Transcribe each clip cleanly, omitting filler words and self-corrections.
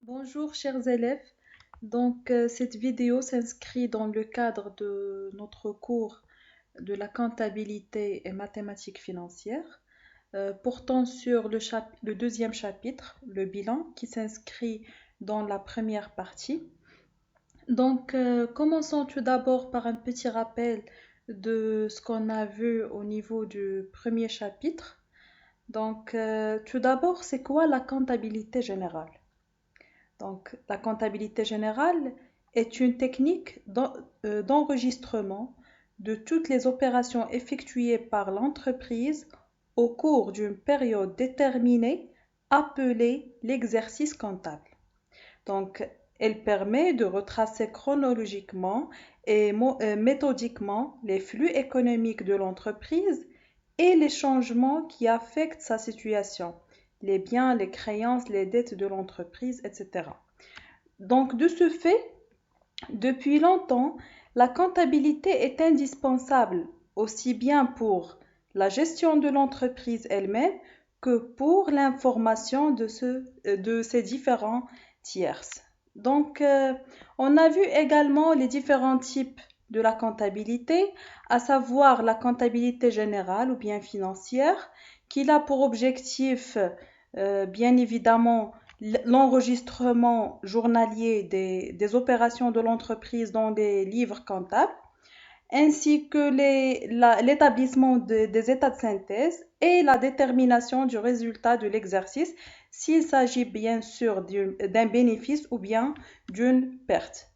Bonjour chers élèves, cette vidéo s'inscrit dans le cadre de notre cours de la comptabilité et mathématiques financières, portant sur le deuxième chapitre, le bilan, qui s'inscrit dans la première partie. Commençons tout d'abord par un petit rappel de ce qu'on a vu au niveau du premier chapitre. Tout d'abord, c'est quoi la comptabilité générale? La comptabilité générale est une technique d'enregistrement de toutes les opérations effectuées par l'entreprise au cours d'une période déterminée appelée l'exercice comptable. Donc, elle permet de retracer chronologiquement et méthodiquement les flux économiques de l'entreprise et les changements qui affectent sa situation, les biens, les créances, les dettes de l'entreprise, etc. Donc, de ce fait, depuis longtemps, la comptabilité est indispensable aussi bien pour la gestion de l'entreprise elle-même que pour l'information de ses différents tierces. Donc, on a vu également les différents types de la comptabilité, à savoir la comptabilité générale ou bien financière, qui a pour objectif, bien évidemment, l'enregistrement journalier des opérations de l'entreprise dans des livres comptables, ainsi que l'établissement des états de synthèse et la détermination du résultat de l'exercice, s'il s'agit bien sûr d'un bénéfice ou bien d'une perte.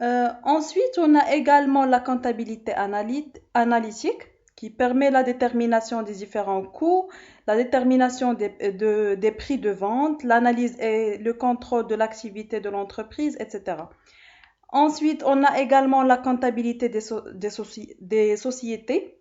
Ensuite, on a également la comptabilité analytique qui permet la détermination des différents coûts, la détermination des prix de vente, l'analyse et le contrôle de l'activité de l'entreprise, etc. Ensuite, on a également la comptabilité des sociétés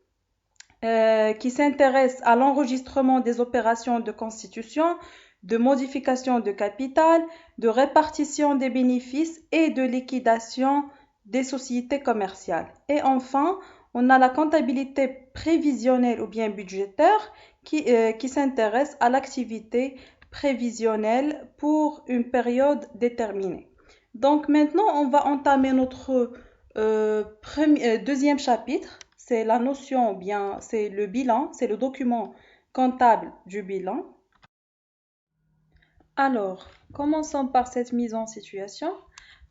qui s'intéresse à l'enregistrement des opérations de constitution, de modification de capital, de répartition des bénéfices et de liquidation des sociétés commerciales. Et enfin, on a la comptabilité prévisionnelle ou bien budgétaire qui s'intéresse à l'activité prévisionnelle pour une période déterminée. Donc maintenant, on va entamer notre deuxième chapitre. C'est la notion, ou bien c'est le bilan, c'est le document comptable du bilan. Alors, commençons par cette mise en situation.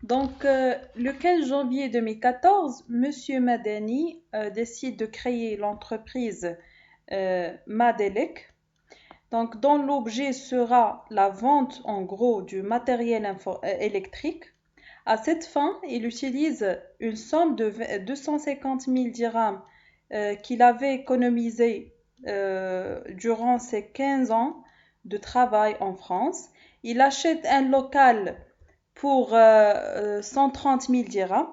Le 15 janvier 2014, Monsieur Madani décide de créer l'entreprise Madelec. Donc, dont l'objet sera la vente en gros du matériel électrique. À cette fin, il utilise une somme de 250 000 dirhams qu'il avait économisé durant ses 15 ans de travail en France. Il achète un local pour 130 000 dirhams,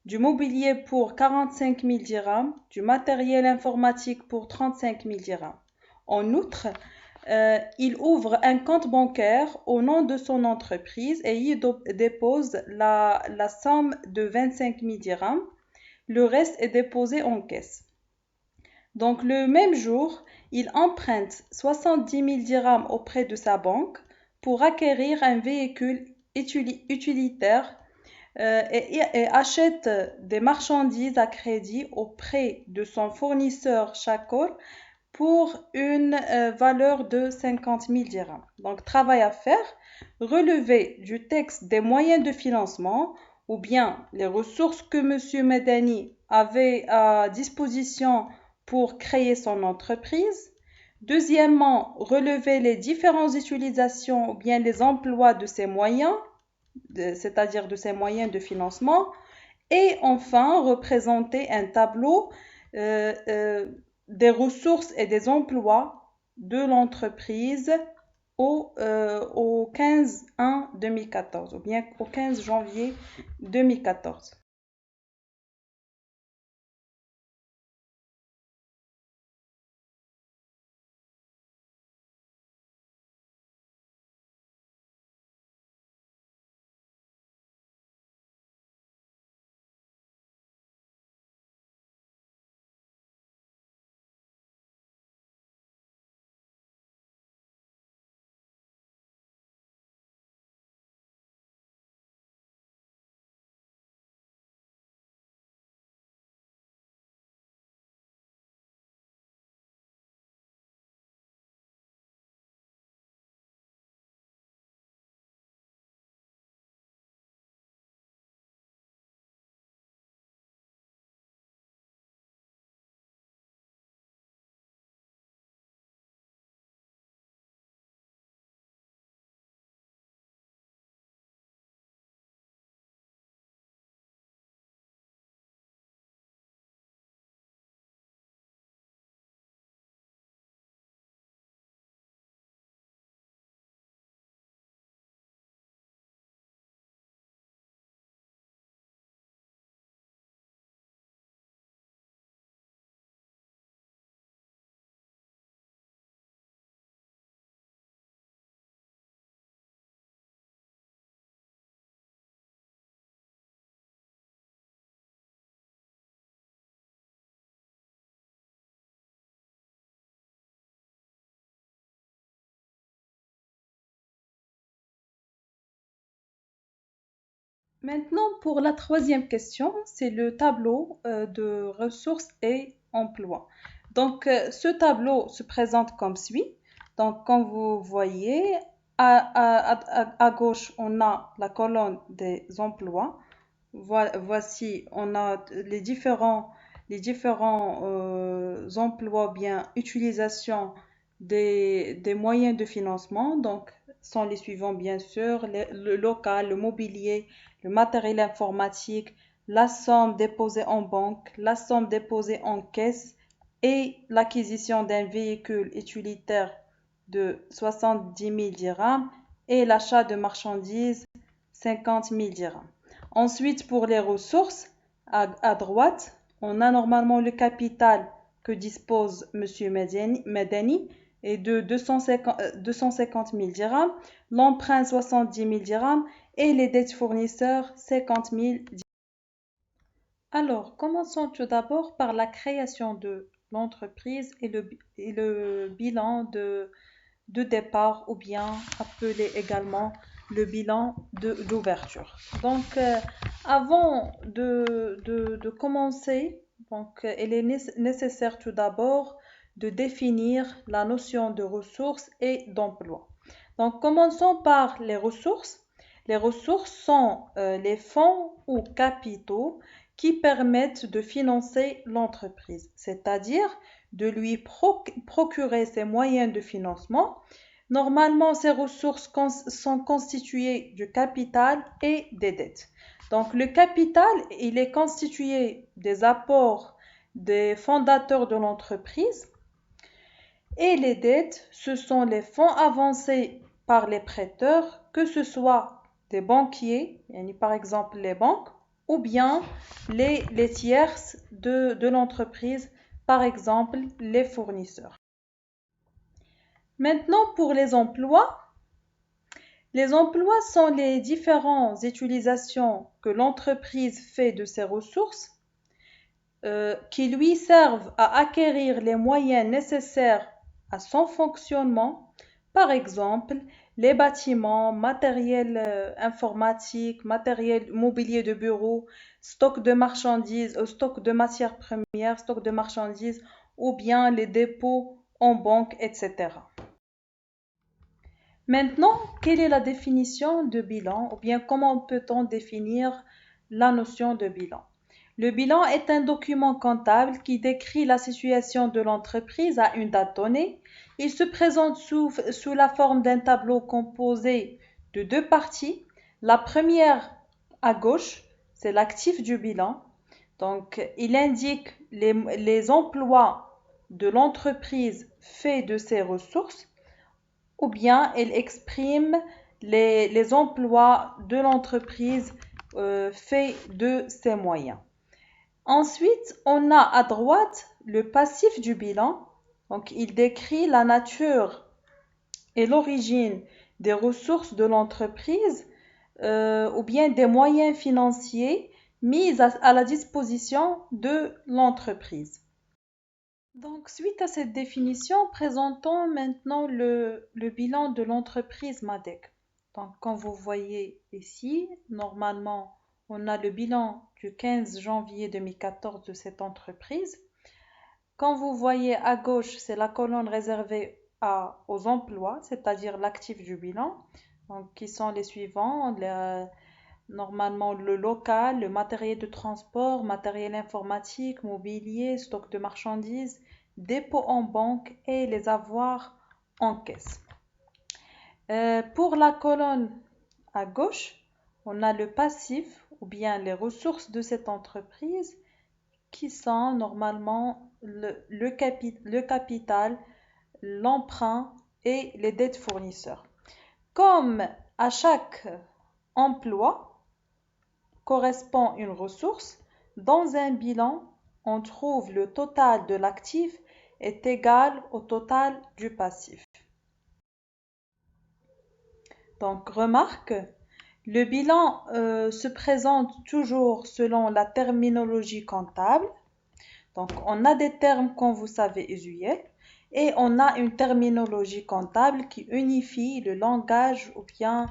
du mobilier pour 45 000 dirhams, du matériel informatique pour 35 000 dirhams. En outre, il ouvre un compte bancaire au nom de son entreprise et y dépose la somme de 25 000 dirhams. Le reste est déposé en caisse. Donc le même jour, il emprunte 70 000 dirhams auprès de sa banque pour acquérir un véhicule utilitaire et achète des marchandises à crédit auprès de son fournisseur Shakor pour une valeur de 50 000 dirhams. Donc, travail à faire, relever du texte des moyens de financement ou bien les ressources que M. Medani avait à disposition pour créer son entreprise. Deuxièmement, relever les différentes utilisations ou bien les emplois de ces moyens, c'est-à-dire de ces moyens de financement. Et enfin, représenter un tableau des ressources et des emplois de l'entreprise au 15/1/2014 ou bien au 15 janvier 2014. Maintenant, pour la troisième question, c'est le tableau de ressources et emploi. Donc, ce tableau se présente comme suit. Donc, comme vous voyez, à gauche, on a la colonne des emplois. Voici, on a les différents emplois, bien utilisation des moyens de financement. Donc, sont les suivants, bien sûr, le local, le mobilier, le matériel informatique, la somme déposée en banque, la somme déposée en caisse et l'acquisition d'un véhicule utilitaire de 70 000 dirhams et l'achat de marchandises 50 000 dirhams. Ensuite, pour les ressources, à droite, on a normalement le capital que dispose M. Medeni et de 250 000 dirhams, l'emprunt 70 000 dirhams et les dettes fournisseurs 50 000 dirhams. Alors, commençons tout d'abord par la création de l'entreprise et le bilan de départ ou bien appelé également le bilan d'ouverture. Donc, avant de commencer, donc, il est nécessaire tout d'abord de définir la notion de ressources et d'emploi. Donc, commençons par les ressources. Les ressources sont les fonds ou capitaux qui permettent de financer l'entreprise, c'est-à-dire de lui procurer ses moyens de financement. Normalement, ces ressources sont constituées du capital et des dettes. Donc, le capital, il est constitué des apports des fondateurs de l'entreprise et les dettes, ce sont les fonds avancés par les prêteurs, que ce soit des banquiers, par exemple les banques, ou bien les tierces de l'entreprise, par exemple les fournisseurs. Maintenant, pour les emplois sont les différentes utilisations que l'entreprise fait de ses ressources qui lui servent à acquérir les moyens nécessaires à son fonctionnement, par exemple les bâtiments, matériel informatique, matériel mobilier de bureau, stock de marchandises, stock de matières premières, stock de marchandises ou bien les dépôts en banque, etc. Maintenant, quelle est la définition de bilan ou bien comment peut-on définir la notion de bilan? Le bilan est un document comptable qui décrit la situation de l'entreprise à une date donnée. Il se présente sous la forme d'un tableau composé de deux parties. La première à gauche, c'est l'actif du bilan. Donc, il indique les emplois de l'entreprise faits de ses ressources ou bien il exprime les emplois de l'entreprise faits de ses moyens. Ensuite, on a à droite le passif du bilan. Donc, il décrit la nature et l'origine des ressources de l'entreprise ou bien des moyens financiers mis à la disposition de l'entreprise. Donc, suite à cette définition, présentons maintenant le bilan de l'entreprise MADEC. Donc, comme vous voyez ici, normalement, on a le bilan du 15 janvier 2014 de cette entreprise. Comme vous voyez à gauche, c'est la colonne réservée aux emplois, c'est-à-dire l'actif du bilan, donc, qui sont les suivants. Normalement, le local, le matériel de transport, matériel informatique, mobilier, stock de marchandises, dépôt en banque et les avoirs en caisse. Pour la colonne à gauche, on a le passif ou bien les ressources de cette entreprise qui sont normalement le capital, l'emprunt et les dettes fournisseurs. Comme à chaque emploi correspond une ressource, dans un bilan, on trouve le total de l'actif est égal au total du passif. Donc, remarque, le bilan se présente toujours selon la terminologie comptable. Donc, on a des termes, comme vous savez, usuels, et on a une terminologie comptable qui unifie le langage ou bien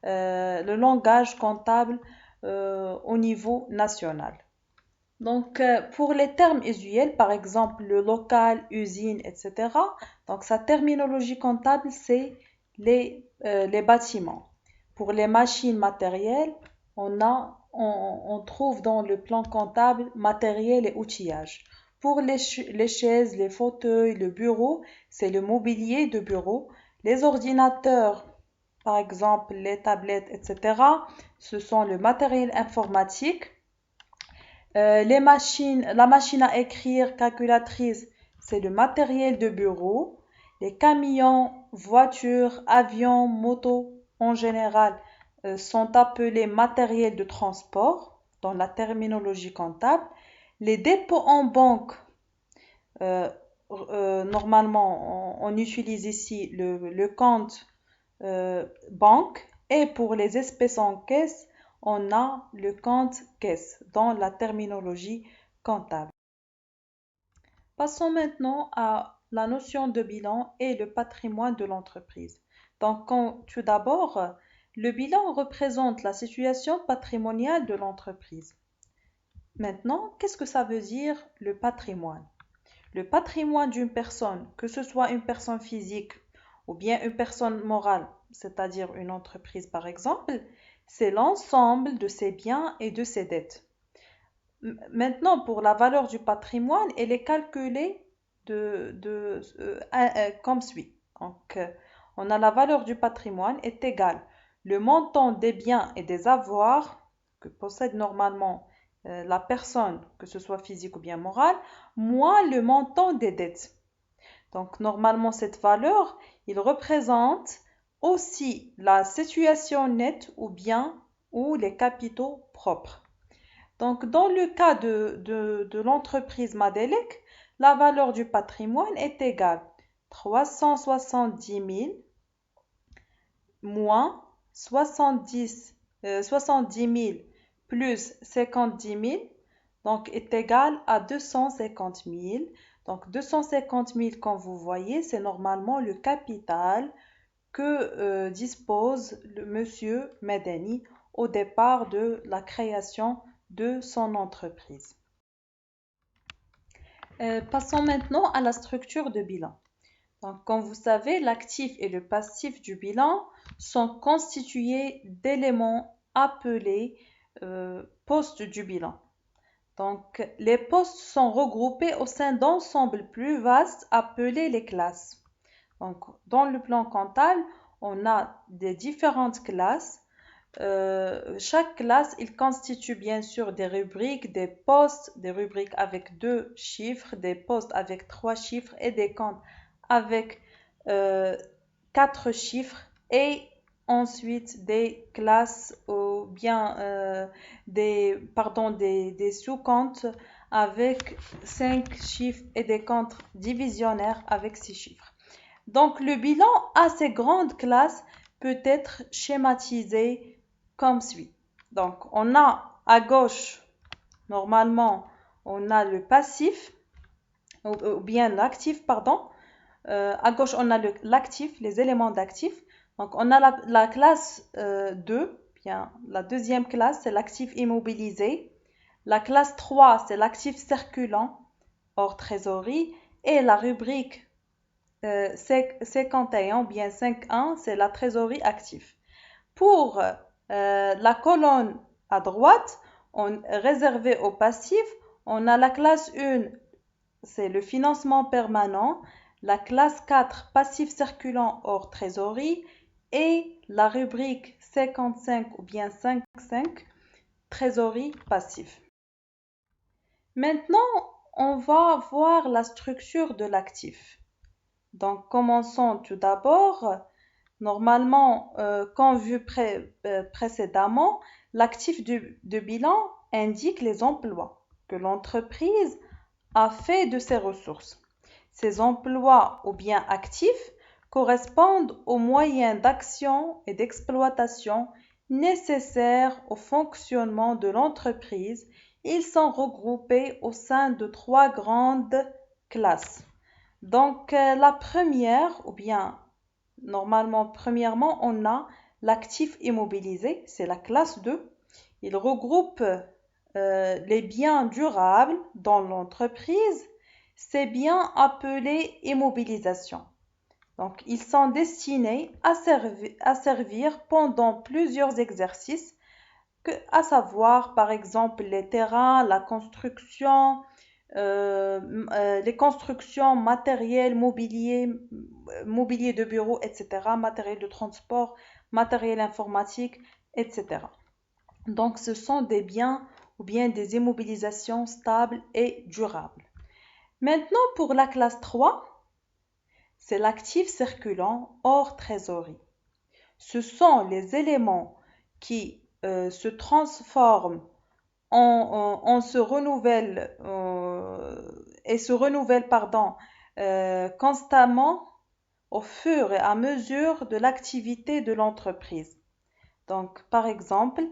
le langage comptable au niveau national. Donc, pour les termes usuels, par exemple le local, usine, etc., donc sa terminologie comptable, c'est les bâtiments. Pour les machines matérielles, on trouve dans le plan comptable matériel et outillage. Pour les chaises, les fauteuils, le bureau, c'est le mobilier de bureau. Les ordinateurs, par exemple les tablettes, etc., ce sont le matériel informatique. La machine à écrire, calculatrice, c'est le matériel de bureau. Les camions, voitures, avions, motos, en général, sont appelés matériel de transport dans la terminologie comptable. Les dépôts en banque, euh, normalement, on utilise ici le compte banque, et pour les espèces en caisse, on a le compte caisse dans la terminologie comptable. Passons maintenant à la notion de bilan et le patrimoine de l'entreprise. Donc, tout d'abord, le bilan représente la situation patrimoniale de l'entreprise. Maintenant, qu'est-ce que ça veut dire le patrimoine? Le patrimoine d'une personne, que ce soit une personne physique ou bien une personne morale, c'est-à-dire une entreprise par exemple, c'est l'ensemble de ses biens et de ses dettes. Maintenant, pour la valeur du patrimoine, elle est calculée comme suit. Donc, on a la valeur du patrimoine est égale le montant des biens et des avoirs que possède normalement la personne, que ce soit physique ou bien morale, moins le montant des dettes. Donc, normalement, cette valeur, il représente aussi la situation nette ou les capitaux propres. Donc, dans le cas de l'entreprise Madelec, la valeur du patrimoine est égale 370 000 moins 70 000 plus 50 000, donc est égal à 250 000. Donc 250 000, comme vous voyez, c'est normalement le capital que dispose le monsieur Medeni au départ de la création de son entreprise. Passons maintenant à la structure de bilan. Donc, comme vous savez, l'actif et le passif du bilan sont constitués d'éléments appelés postes du bilan. Donc, les postes sont regroupés au sein d'ensembles plus vastes appelés les classes. Donc, dans le plan comptable, on a des différentes classes. Chaque classe, il constitue bien sûr des rubriques, des postes, des rubriques avec 2 chiffres, des postes avec 3 chiffres et des comptes avec 4 chiffres, et ensuite des classes ou bien des sous-comptes avec 5 chiffres et des comptes divisionnaires avec 6 chiffres. Donc le bilan à ces grandes classes peut être schématisé comme suit. Donc on a à gauche, normalement, on a le passif, ou bien l'actif, pardon. À gauche, on a l'actif, les éléments d'actif. Donc on a la classe 2, bien, la deuxième classe, c'est l'actif immobilisé. La classe 3, c'est l'actif circulant, hors trésorerie. Et la rubrique 51, bien 5.1, c'est la trésorerie active. Pour la colonne à droite, réservée au passif, on a la classe 1, c'est le financement permanent, la classe 4, passif circulant hors trésorerie, et la rubrique 55 ou bien 5.5, trésorerie passive. Maintenant, on va voir la structure de l'actif. Donc, commençons tout d'abord. Normalement, comme vu précédemment, l'actif de bilan indique les emplois que l'entreprise a fait de ses ressources. Ces emplois ou bien actifs correspondent aux moyens d'action et d'exploitation nécessaires au fonctionnement de l'entreprise. Ils sont regroupés au sein de 3 grandes classes. Donc, la première, ou bien normalement, premièrement, on a l'actif immobilisé, c'est la classe 2, Il regroupe les biens durables dans l'entreprise, ces biens appelés immobilisations. Donc, ils sont destinés à servir pendant plusieurs exercices, à savoir par exemple les terrains, la construction, les constructions, matériel, mobilier de bureau, etc., matériel de transport, matériel informatique, etc. Donc, ce sont des biens ou bien des immobilisations stables et durables. Maintenant, pour la classe 3, c'est l'actif circulant hors trésorerie. Ce sont les éléments qui se transforment en se renouvellent et se renouvellent constamment au fur et à mesure de l'activité de l'entreprise. Donc, par exemple,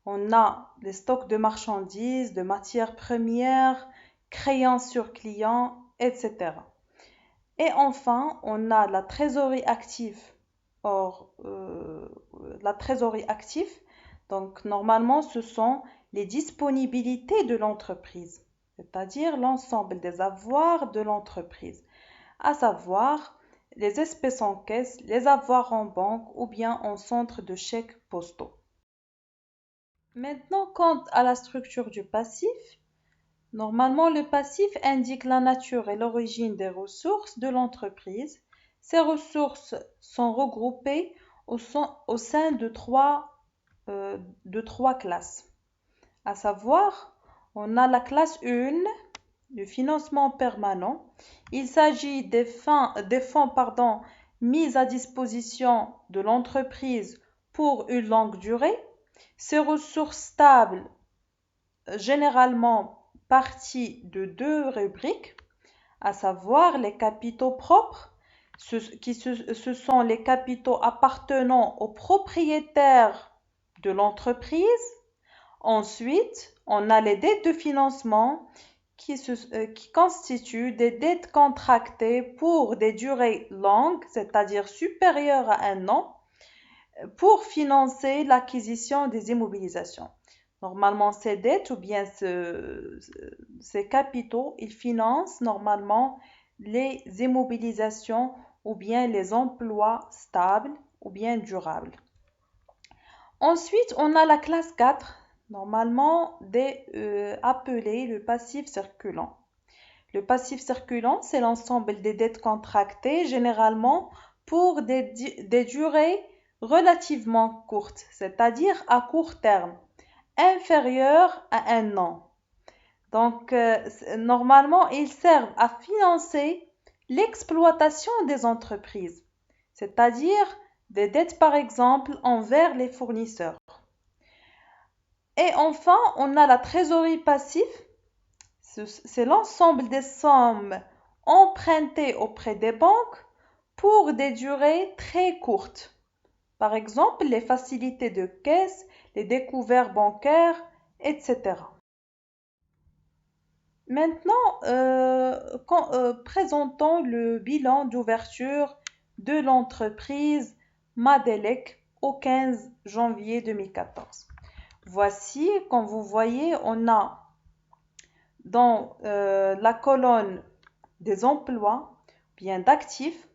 on a les stocks de marchandises, de matières premières, créances sur clients, etc. Et enfin, on a la trésorerie active. Or, la trésorerie active, donc normalement, ce sont les disponibilités de l'entreprise, c'est-à-dire l'ensemble des avoirs de l'entreprise, à savoir les espèces en caisse, les avoirs en banque ou bien en centre de chèques postaux. Maintenant, quant à la structure du passif, normalement, le passif indique la nature et l'origine des ressources de l'entreprise. Ces ressources sont regroupées au sein de trois classes. À savoir, on a la classe 1, le financement permanent. Il s'agit des fonds mis à disposition de l'entreprise pour une longue durée. Ces ressources stables, généralement parties de deux rubriques, à savoir les capitaux propres, ce sont les capitaux appartenant aux propriétaires de l'entreprise. Ensuite, on a les dettes de financement qui constituent des dettes contractées pour des durées longues, c'est-à-dire supérieures à un an, pour financer l'acquisition des immobilisations. Normalement, ces dettes ou bien ces capitaux, ils financent normalement les immobilisations ou bien les emplois stables ou bien durables. Ensuite, on a la classe 4, normalement appelée le passif circulant. Le passif circulant, c'est l'ensemble des dettes contractées, généralement pour des durées relativement courtes, c'est-à-dire à court terme, inférieures à un an. Donc, normalement, ils servent à financer l'exploitation des entreprises, c'est-à-dire des dettes, par exemple, envers les fournisseurs. Et enfin, on a la trésorerie passive. C'est l'ensemble des sommes empruntées auprès des banques pour des durées très courtes. Par exemple, les facilités de caisse, les découverts bancaires, etc. Maintenant, présentons le bilan d'ouverture de l'entreprise Madelec au 15 janvier 2014. Voici, comme vous voyez, on a dans la colonne des emplois, bien d'actifs,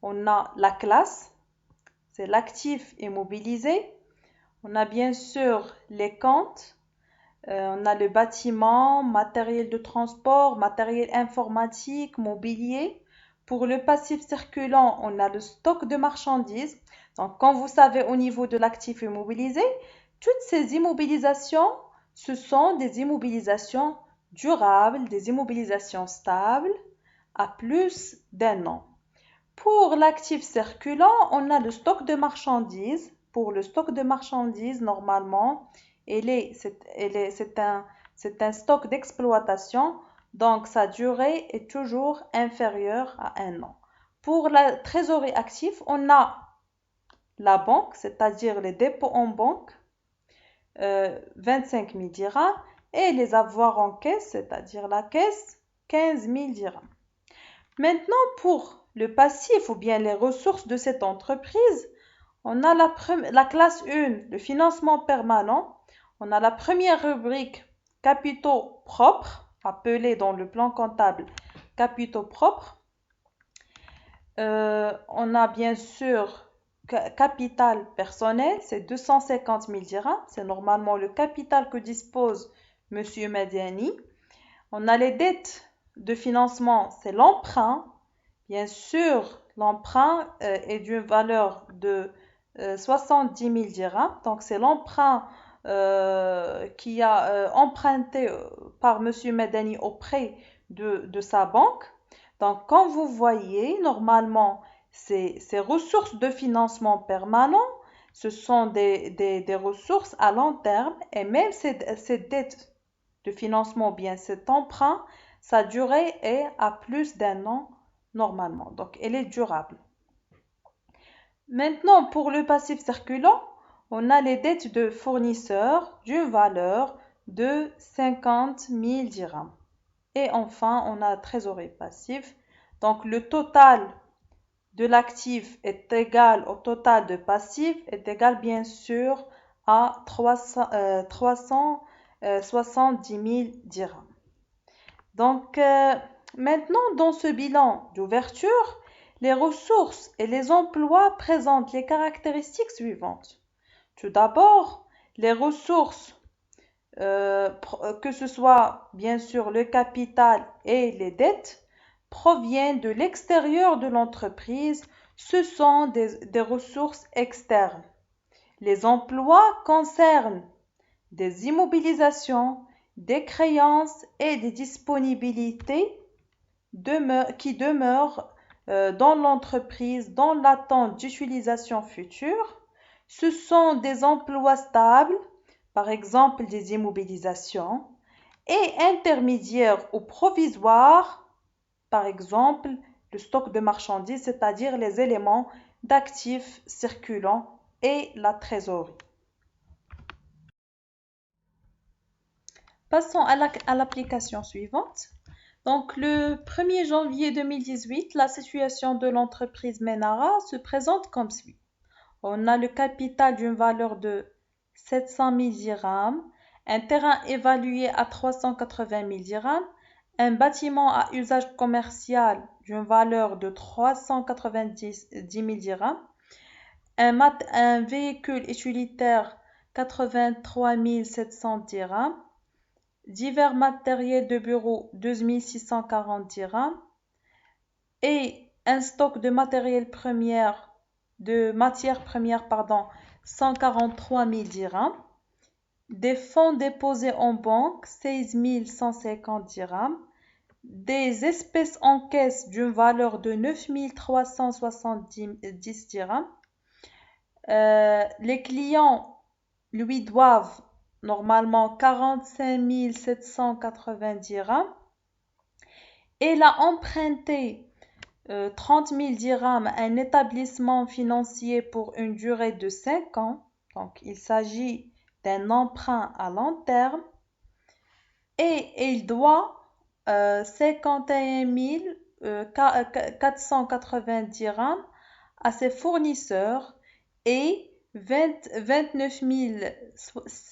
on a la classe, c'est l'actif immobilisé. On a bien sûr les comptes, on a le bâtiment, matériel de transport, matériel informatique, mobilier. Pour le passif circulant, on a le stock de marchandises. Donc, comme vous savez, au niveau de l'actif immobilisé, toutes ces immobilisations, ce sont des immobilisations durables, des immobilisations stables à plus d'un an. Pour l'actif circulant, on a le stock de marchandises. Pour le stock de marchandises, normalement, c'est un stock d'exploitation, donc sa durée est toujours inférieure à un an. Pour la trésorerie active, on a la banque, c'est-à-dire les dépôts en banque, 25 000 dirhams, et les avoirs en caisse, c'est-à-dire la caisse, 15 000 dirhams. Maintenant, pour le passif ou bien les ressources de cette entreprise, on a la classe 1, le financement permanent. On a la première rubrique capitaux propres, appelée dans le plan comptable capitaux propres. On a bien sûr capital personnel, c'est 250 000 dirhams. C'est normalement le capital que dispose Monsieur Madiani. On a les dettes de financement, c'est l'emprunt. Bien sûr, l'emprunt est d'une valeur de 70 000 dirhams. Donc, c'est l'emprunt qui a emprunté par Monsieur Madani auprès de sa banque. Donc, comme vous voyez, normalement, ces ressources de financement permanent, ce sont des ressources à long terme et même ces dettes de financement, bien cet emprunt, sa durée est à plus d'un an normalement. Donc, elle est durable. Maintenant, pour le passif circulant, on a les dettes de fournisseurs d'une valeur de 50 000 dirhams. Et enfin, on a trésorerie passive. Donc, le total de l'actif est égal au total de passif, est égal bien sûr à 370 000 dirhams. Donc, maintenant, dans ce bilan d'ouverture, les ressources et les emplois présentent les caractéristiques suivantes. Tout d'abord, les ressources, que ce soit bien sûr le capital et les dettes, proviennent de l'extérieur de l'entreprise. Ce sont des ressources externes. Les emplois concernent des immobilisations, des créances et des disponibilités qui demeurent dans l'entreprise dans l'attente d'utilisation future. Ce sont des emplois stables, par exemple des immobilisations, et intermédiaires ou provisoires, par exemple le stock de marchandises, c'est-à-dire les éléments d'actifs circulants et la trésorerie. Passons à l'application suivante. Donc, le 1er janvier 2018, la situation de l'entreprise Menara se présente comme suit. On a le capital d'une valeur de 700 000 dirhams, un terrain évalué à 380 000 dirhams, un bâtiment à usage commercial d'une valeur de 390 000 dirhams, un véhicule utilitaire 83 700 dirhams, divers matériels de bureau 12 640 dirhams et un stock de matières premières 143 000 dirhams, des fonds déposés en banque 16 150 dirhams, des espèces en caisse d'une valeur de 9 370 dirhams. Les clients lui doivent normalement 45 780 dirhams. Elle a emprunté 30 000 dirhams à un établissement financier pour une durée de 5 ans. Donc, il s'agit d'un emprunt à long terme. Et elle doit 51 480 dirhams à ses fournisseurs et 29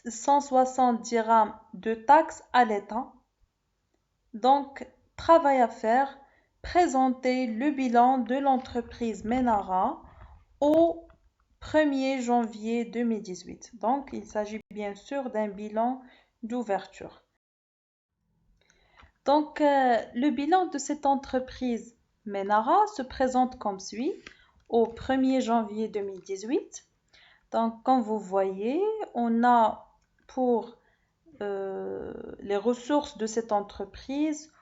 160 dirhams de taxes à l'État. Donc, travail à faire, présenter le bilan de l'entreprise Menara au 1er janvier 2018. Donc, il s'agit bien sûr d'un bilan d'ouverture. Donc, le bilan de cette entreprise Menara se présente comme suit au 1er janvier 2018. Donc, comme vous voyez, on a pour les ressources de cette entreprise,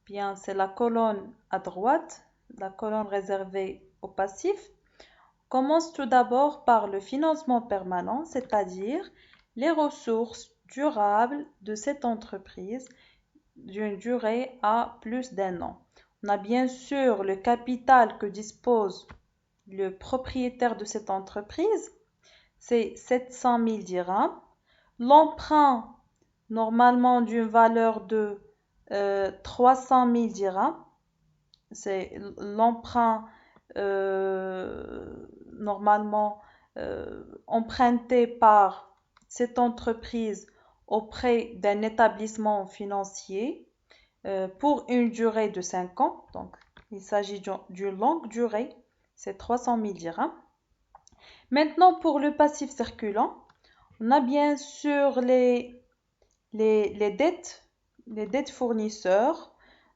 bien c'est la colonne à droite, la colonne réservée au passif. On commence tout d'abord par le financement permanent, c'est-à-dire les ressources durables de cette entreprise d'une durée à plus d'un an. On a bien sûr le capital que dispose le propriétaire de cette entreprise, c'est 700 000 dirhams. L'emprunt, normalement d'une valeur de 300 000 dirhams, c'est l'emprunt normalement emprunté par cette entreprise auprès d'un établissement financier pour une durée de 5 ans. Donc, il s'agit d'une longue durée, c'est 300 000 dirhams. Maintenant, pour le passif circulant, on a bien sûr les dettes fournisseurs.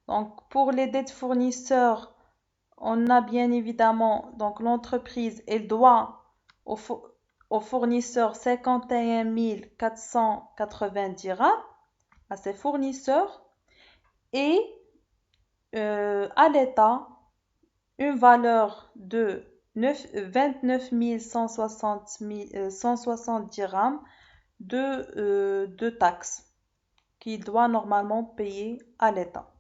Donc, pour les dettes fournisseurs, on a bien évidemment, donc l'entreprise, elle doit au fournisseur 51 480 dirhams à ses fournisseurs et à l'État une valeur de 29 160 dirhams de taxes qu'il doit normalement payer à l'État.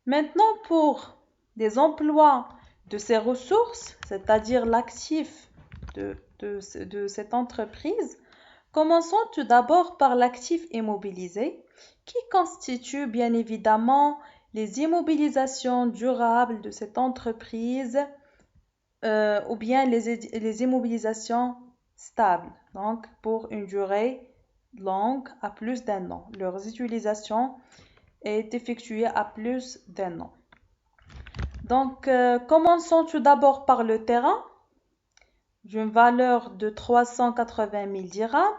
Maintenant, pour les emplois de ces ressources, c'est-à-dire l'actif de cette entreprise, commençons tout d'abord par l'actif immobilisé, qui constitue bien évidemment les immobilisations durables de cette entreprise ou bien les immobilisations stables, donc pour une durée longue à plus d'un an. Leur utilisation est effectuée à plus d'un an. Donc, commençons tout d'abord par le terrain, d'une valeur de 380 000 dirhams.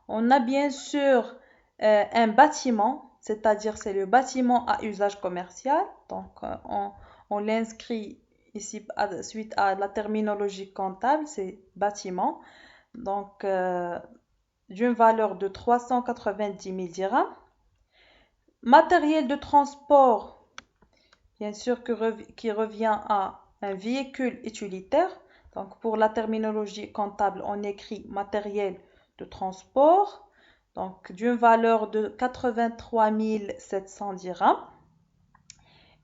On a bien sûr un bâtiment, c'est-à-dire c'est le bâtiment à usage commercial. Donc, on l'inscrit ici suite à la terminologie comptable, c'est bâtiment. Donc, d'une valeur de 390 000 dirhams. Matériel de transport, bien sûr, qui revient à un véhicule utilitaire. Donc, pour la terminologie comptable, on écrit matériel de transport, donc d'une valeur de 83 700 dirhams.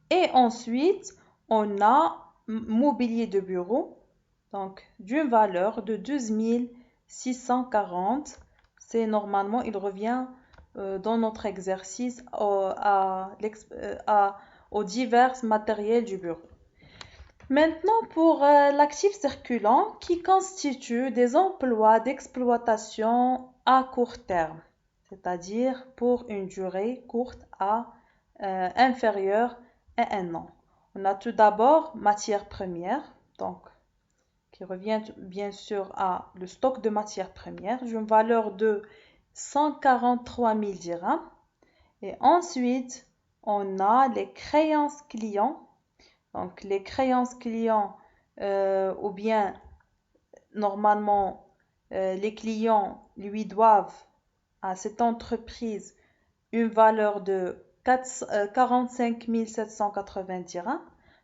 Et ensuite, on a mobilier de bureau, donc d'une valeur de 12 640. C'est normalement, il revient dans notre exercice aux divers matériels du bureau. Maintenant, pour l'actif circulant qui constitue des emplois d'exploitation à court terme, c'est-à-dire pour une durée courte inférieure à un an. On a tout d'abord matières premières, donc qui revient bien sûr à le stock de matières premières d'une valeur de 143 000 dirhams. Et ensuite, on a les créances clients. Donc, les créances clients, ou bien normalement, les clients lui doivent à cette entreprise une valeur de 45 780 dirhams.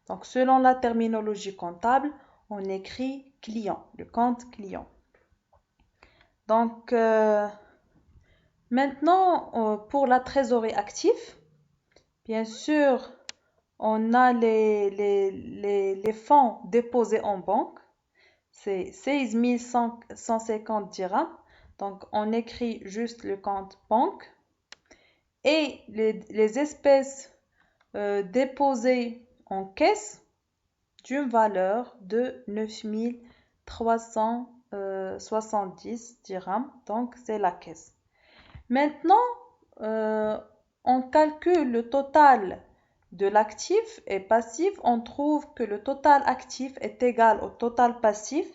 Donc, selon la terminologie comptable, on écrit client, le compte client. Donc, maintenant, pour la trésorerie active, bien sûr, on a les fonds déposés en banque, c'est 16 150 dirhams. Donc, on écrit juste le compte banque. Et les espèces déposées en caisse d'une valeur de 9 370 dirhams. Donc, c'est la caisse. Maintenant, on calcule le total de l'actif et passif. On trouve que le total actif est égal au total passif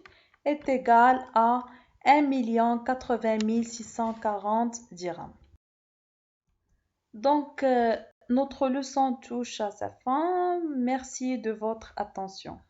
est égal à 1 80 640 dirhams. Donc, notre leçon touche à sa fin. Merci de votre attention.